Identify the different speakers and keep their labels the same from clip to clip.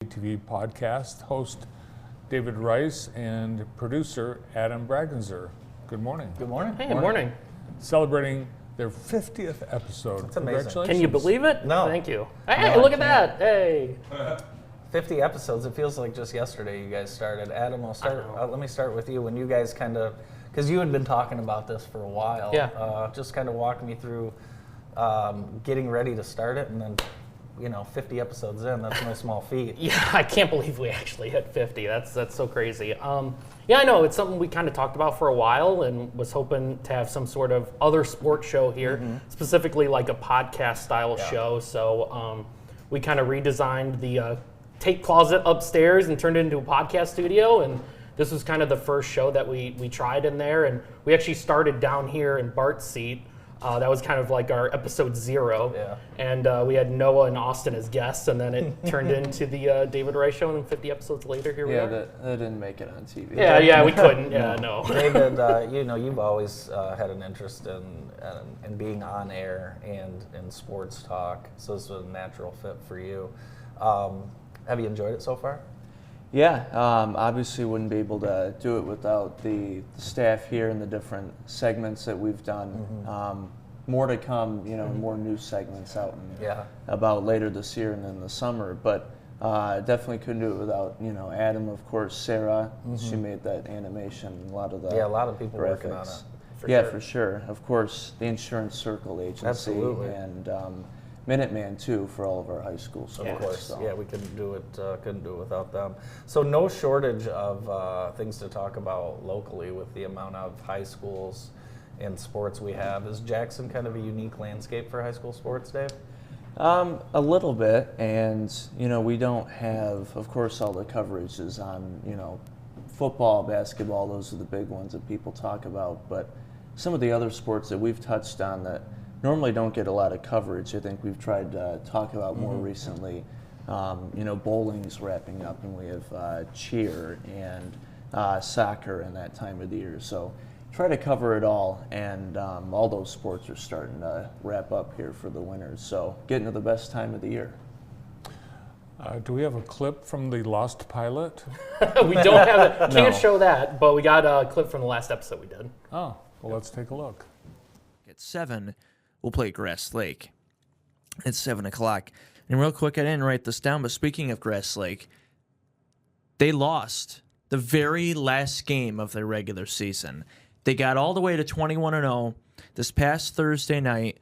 Speaker 1: JTV podcast, host David Rice and producer Adam Bragenzer. Good morning.
Speaker 2: Good morning.
Speaker 3: Hey, good morning.
Speaker 1: Celebrating their 50th episode.
Speaker 2: That's amazing.
Speaker 1: Congratulations.
Speaker 3: Can you believe it?
Speaker 2: No.
Speaker 3: Thank you. Hey,
Speaker 2: No,
Speaker 3: look
Speaker 2: I
Speaker 3: at that. Hey.
Speaker 2: 50 episodes. It feels like just yesterday you guys started. Adam, let me start with you. When you guys because you had been talking about this for a while.
Speaker 3: Yeah.
Speaker 2: Just kind of walk me through getting ready to start it, and then 50 episodes in, that's no small feat.
Speaker 3: Yeah, I can't believe we actually hit 50. That's so crazy. Yeah, I know. It's something we kind of talked about for a while and was hoping to have some sort of other sports show here, specifically like a podcast style show. So we kind of redesigned the tape closet upstairs and turned it into a podcast studio. And this was kind of the first show that we tried in there. And we actually started down here in Bart's seat. That was kind of like our episode 0.
Speaker 2: Yeah.
Speaker 3: And we had Noah and Austin as guests, and then it turned into the David Rice Show, and 50 episodes later, here we are.
Speaker 4: That didn't make it on TV.
Speaker 3: Yeah, we couldn't. Yeah, no.
Speaker 2: David, you've always had an interest in being on air and in sports talk, so this was a natural fit for you. Have you enjoyed it so far?
Speaker 4: Yeah, obviously wouldn't be able to do it without the staff here and the different segments that we've done. More to come, more new segments out about later this year and in the summer. But definitely couldn't do it without, Adam, of course, Sarah. She made that animation, a lot of the
Speaker 2: a lot of people
Speaker 4: graphics.
Speaker 2: working on it.
Speaker 4: For sure. Of course, the Insurance Circle Agency.
Speaker 2: Absolutely.
Speaker 4: And Minuteman too for all of our high school sports.
Speaker 2: Of course,
Speaker 4: so.
Speaker 2: we couldn't do it without them. So no shortage of things to talk about locally with the amount of high schools and sports we have. Is Jackson kind of a unique landscape for high school sports, Dave?
Speaker 4: A little bit, and we don't have, of course, all the coverage is on football, basketball. Those are the big ones that people talk about, but some of the other sports that we've touched on that normally don't get a lot of coverage, I think we've tried to talk about more recently. Bowling's wrapping up, and we have cheer and soccer in that time of the year. So try to cover it all, and all those sports are starting to wrap up here for the winters. So getting to the best time of the year.
Speaker 1: Do we have a clip from the Lost Pilot?
Speaker 3: We don't have it. Can't show that, but we got a clip from the last episode we did.
Speaker 1: Oh, well, let's take a look.
Speaker 5: At 7, we'll play Grass Lake. It's 7 o'clock. And real quick, I didn't write this down, but speaking of Grass Lake, they lost the very last game of their regular season. They got all the way to 21-0 this past Thursday night.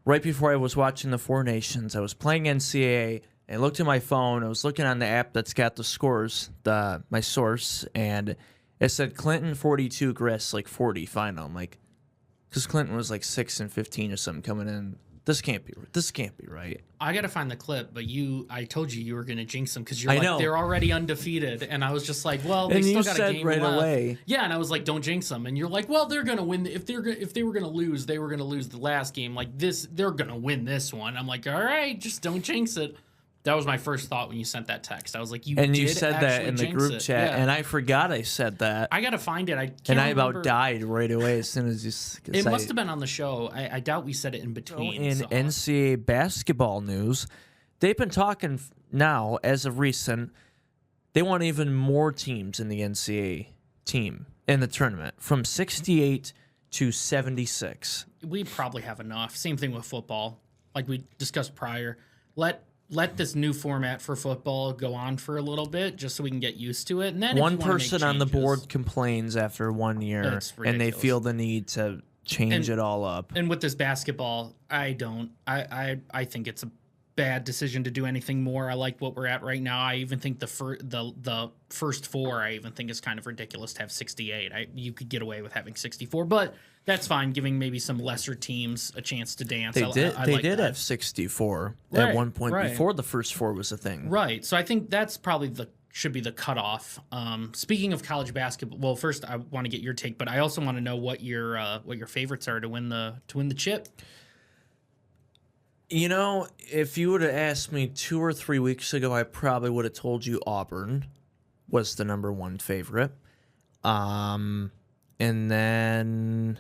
Speaker 5: Right before I was watching the Four Nations, I was playing NCAA, and I looked at my phone. I was looking on the app that's got the scores, my source, and it said Clinton 42, Grass Lake 40 final. I'm like, because Clinton was like 6-15 or something coming in. This can't be right.
Speaker 6: I gotta find the clip, but I told you were gonna jinx them because they're already undefeated, and I was just like, well, they still got a game
Speaker 5: right
Speaker 6: left.
Speaker 5: Away.
Speaker 6: Yeah, and I was like, don't jinx them, and you're like, well, they're gonna win. If they were gonna lose, they were gonna lose the last game. Like this, they're gonna win this one. I'm like, all right, just don't jinx it. That was my first thought when you sent that text. I was like, you
Speaker 5: said that in the group chat, and I forgot I said that.
Speaker 6: I gotta find it.
Speaker 5: I about died right away as soon as you.
Speaker 6: It must have been on the show. I doubt we said it in between.
Speaker 5: In NCAA basketball news, they've been talking now as of recent. They want even more teams in the NCAA team in the tournament, from 68 to 76.
Speaker 6: We probably have enough. Same thing with football, like we discussed prior. Let this new format for football go on for a little bit, just so we can get used to it. And then
Speaker 5: one person on the board complains after 1 year, and they feel the need to change it all up.
Speaker 6: And with this basketball, I think it's a bad decision to do anything more. I like what we're at right now. I even think the first 4, I even think is kind of ridiculous to have 68. You could get away with having 64, but that's fine, giving maybe some lesser teams a chance to dance.
Speaker 5: They did have 64 at one point before the first 4 was a thing.
Speaker 6: Right. So I think that's probably should be the cutoff. Speaking of college basketball, well, first I want to get your take, but I also want to know what your favorites are to win the chip.
Speaker 5: If you would have asked me 2 or 3 weeks ago, I probably would have told you Auburn was the number 1 favorite. And then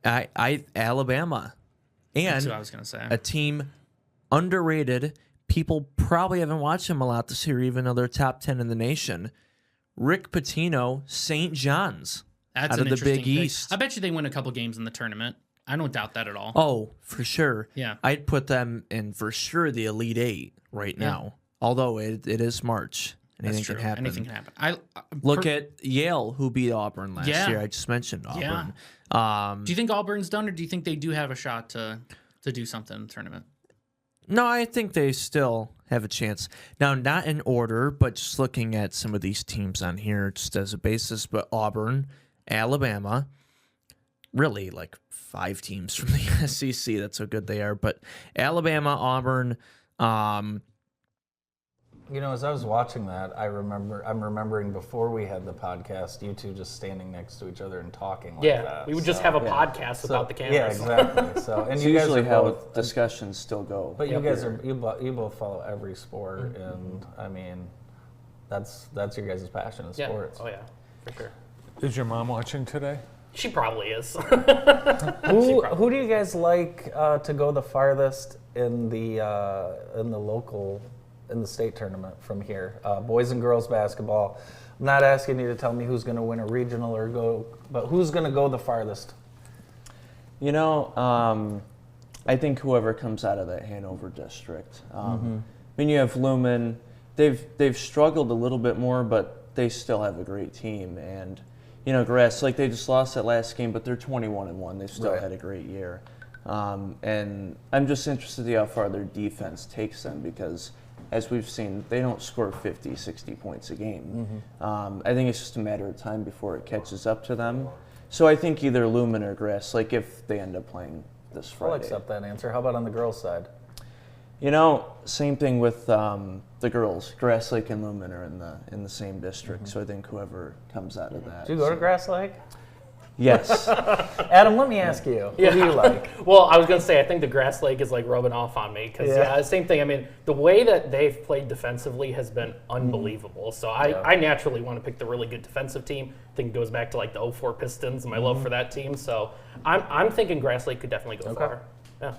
Speaker 5: Alabama. And
Speaker 6: That's what I was going to say.
Speaker 5: A team underrated people probably haven't watched him a lot this year, even though they're top 10 in the nation. Rick Pitino, St. John's,
Speaker 6: That's
Speaker 5: out
Speaker 6: an
Speaker 5: of the
Speaker 6: interesting
Speaker 5: Big
Speaker 6: pick.
Speaker 5: East.
Speaker 6: I bet you they win a couple games in the tournament. I don't doubt that at all.
Speaker 5: Oh, for sure.
Speaker 6: Yeah.
Speaker 5: I'd put them in for sure the Elite Eight right now. Although it is March. Anything
Speaker 6: That's true.
Speaker 5: can happen.
Speaker 6: Anything can happen.
Speaker 5: Look at Yale, who beat Auburn last
Speaker 6: Yeah.
Speaker 5: year. I just mentioned Auburn.
Speaker 6: Do you think Auburn's done, or do you think they do have a shot to do something in the tournament?
Speaker 5: No, I think they still have a chance. Now, not in order, but just looking at some of these teams on here just as a basis, but Auburn, Alabama, really like 5 teams from the SEC. That's how good they are. But Alabama, Auburn,
Speaker 2: You know, as I was watching that, I'm remembering before we had the podcast, you two just standing next to each other and talking like
Speaker 3: Yeah,
Speaker 2: that.
Speaker 3: we would just have a podcast about the
Speaker 2: Yeah,
Speaker 3: cameras.
Speaker 2: exactly. So, and
Speaker 4: It's
Speaker 2: you guys
Speaker 4: usually
Speaker 2: are
Speaker 4: how
Speaker 2: both,
Speaker 4: discussions still go.
Speaker 2: but you guys are you both follow every sport, and I mean, that's your guys' passion is
Speaker 3: Yeah.
Speaker 2: sports.
Speaker 3: Oh yeah, for sure.
Speaker 1: Is your mom watching today?
Speaker 3: She probably is.
Speaker 2: Who do you guys like to go the farthest in the local in the state tournament from here? Boys and girls basketball. I'm not asking you to tell me who's going to win a regional but who's going to go the farthest?
Speaker 4: You know, I think whoever comes out of that Hanover district. I mean, you have Lumen. They've struggled a little bit more, but they still have a great team. And you know, Grass, like they just lost that last game, but they're 21-1. They still
Speaker 2: Right.
Speaker 4: had a great year. And I'm just interested to see how far their defense takes them because, as we've seen, they don't score 50, 60 points a game. I think it's just a matter of time before it catches up to them. So I think either Lumen or Grass, like if they end up playing this
Speaker 2: I'll
Speaker 4: Friday.
Speaker 2: accept that answer. How about on the girls' side?
Speaker 4: You know, same thing with the girls. Grass Lake and Lumen are in the same district, so I think whoever comes out of that.
Speaker 2: Do you go to Grass Lake?
Speaker 4: Yes.
Speaker 2: Adam, let me ask you. Who do you like?
Speaker 3: Well, I was gonna say I think the Grass Lake is like rubbing off on me because
Speaker 2: Yeah.
Speaker 3: same thing. I mean, the way that they've played defensively has been unbelievable. So I naturally want to pick the really good defensive team. I think it goes back to like the 04 Pistons and my love for that team. So I'm thinking Grass Lake could definitely go far. Yeah.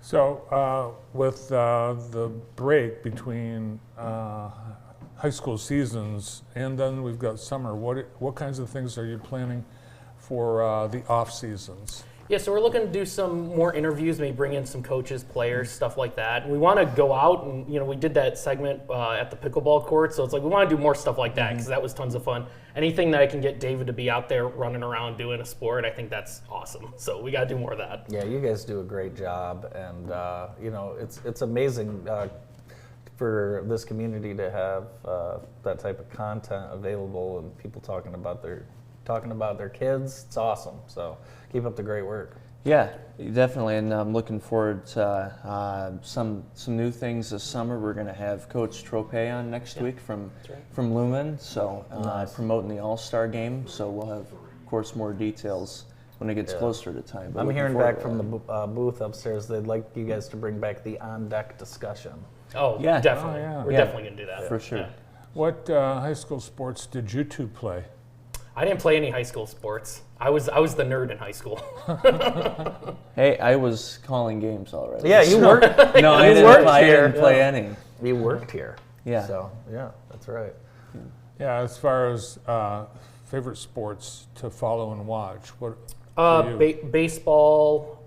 Speaker 1: So with the break between high school seasons and then we've got summer, what kinds of things are you planning for the off seasons?
Speaker 3: Yeah, so we're looking to do some more interviews, maybe bring in some coaches, players, stuff like that. We want to go out and, we did that segment at the pickleball court, so it's like we want to do more stuff like that because that was tons of fun. Anything that I can get David to be out there running around doing a sport, I think that's awesome. So we got to do more of that.
Speaker 2: Yeah, you guys do a great job, and it's amazing for this community to have that type of content available and people talking about their kids. It's awesome. So keep up the great work.
Speaker 4: Yeah, definitely, and I'm looking forward to some new things this summer. We're going to have Coach Trope on next week from Lumen, so promoting the All-Star game. So we'll have, of course, more details when it gets closer to time. But
Speaker 2: I'm
Speaker 4: looking
Speaker 2: hearing
Speaker 4: forward
Speaker 2: back
Speaker 4: to
Speaker 2: from
Speaker 4: that.
Speaker 2: the booth upstairs. They'd like you guys to bring back the on-deck discussion.
Speaker 3: Oh,
Speaker 4: Yeah.
Speaker 3: definitely.
Speaker 1: Oh, yeah.
Speaker 3: We're
Speaker 4: Yeah.
Speaker 3: definitely going to do that.
Speaker 4: For sure.
Speaker 3: Yeah.
Speaker 1: What high school sports did you two play?
Speaker 3: I didn't play any high school sports. I was the nerd in high school.
Speaker 4: Hey, I was calling games already.
Speaker 2: Yeah, you worked.
Speaker 4: No, I
Speaker 2: you
Speaker 4: didn't,
Speaker 2: worked
Speaker 4: I
Speaker 2: here.
Speaker 4: didn't play any.
Speaker 2: You worked here.
Speaker 4: Yeah.
Speaker 2: So yeah, that's right.
Speaker 1: Yeah, as far as favorite sports to follow and watch, what for you?
Speaker 3: Baseball,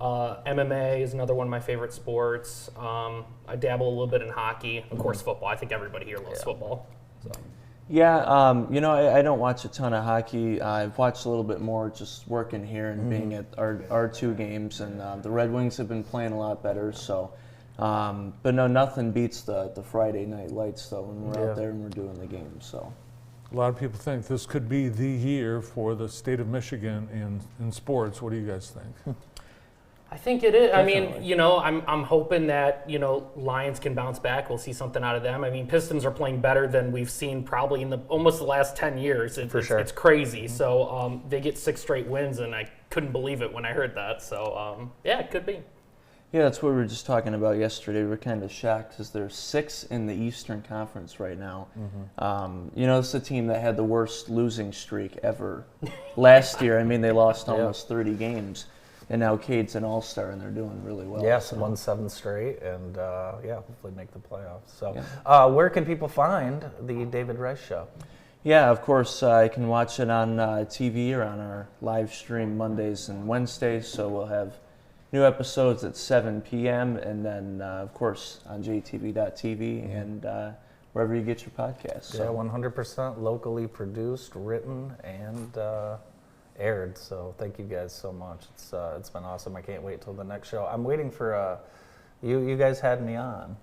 Speaker 3: MMA is another one of my favorite sports. I dabble a little bit in hockey. Of course, football. I think everybody here loves football. So.
Speaker 4: Yeah, I don't watch a ton of hockey. I've watched a little bit more just working here and being at our 2 games, and the Red Wings have been playing a lot better. So, but no, nothing beats the Friday night lights though when we're out there and we're doing the games. So,
Speaker 1: A lot of people think this could be the year for the state of Michigan in sports. What do you guys think?
Speaker 3: I think it is.
Speaker 1: Definitely.
Speaker 3: I mean, I'm hoping that, Lions can bounce back. We'll see something out of them. I mean, Pistons are playing better than we've seen probably in almost the last 10 years.
Speaker 2: For sure.
Speaker 3: It's crazy. So they get 6 straight wins, and I couldn't believe it when I heard that. So, yeah, it could be.
Speaker 4: yeah, that's what we were just talking about yesterday. We're kind of shocked because there's 6 in the Eastern Conference right now. It's a team that had the worst losing streak ever last year. I mean, they lost almost 30 games. And now Cade's an all-star, and they're doing really well.
Speaker 2: Yes,
Speaker 4: so.
Speaker 2: won 7 straight, and hopefully make the playoffs. So,
Speaker 4: Yeah.
Speaker 2: where can people find the David Rice Show?
Speaker 4: Yeah, of course, you can watch it on TV or on our live stream Mondays and Wednesdays. So we'll have new episodes at 7 p.m. and then, of course, on JTV.tv and wherever you get your podcasts.
Speaker 2: Yeah, 100% locally produced, written, and aired. So thank you guys so much. It's been awesome. I can't wait till the next show. I'm waiting for you guys had me on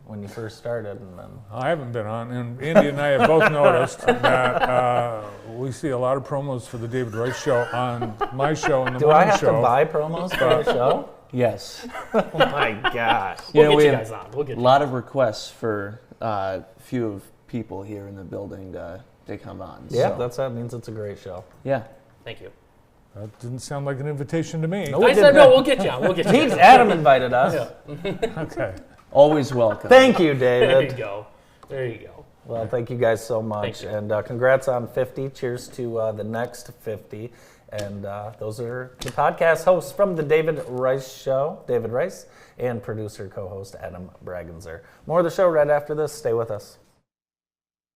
Speaker 2: when you first started, and then
Speaker 1: I haven't been on, and Andy and I have both noticed that we see a lot of promos for the David Rice Show on my show and the
Speaker 2: do I
Speaker 1: morning
Speaker 2: have
Speaker 1: show.
Speaker 2: to buy promos for the show?
Speaker 4: Yes.
Speaker 2: Oh my gosh!
Speaker 3: We'll
Speaker 4: we
Speaker 3: get you
Speaker 4: have
Speaker 3: guys on. We'll get
Speaker 4: a
Speaker 3: you.
Speaker 4: lot of requests for a few of people here in the building to come on.
Speaker 2: Yeah,
Speaker 4: so,
Speaker 2: that means it's a great show.
Speaker 4: yeah.
Speaker 3: Thank you.
Speaker 1: That didn't sound like an invitation to me.
Speaker 2: Nope.
Speaker 3: I said no. We'll get you on. We'll get you. on.
Speaker 2: Adam invited us.
Speaker 1: Okay.
Speaker 4: Always welcome.
Speaker 2: Thank you,
Speaker 3: There you
Speaker 2: David.
Speaker 3: go. There you go.
Speaker 2: Well, thank you guys so much,
Speaker 3: Thank you.
Speaker 2: and congrats on 50. Cheers to the next 50. And those are the podcast hosts from the David Rice Show, David Rice, and producer co-host Adam Bragenzer. More of the show right after this. Stay with us.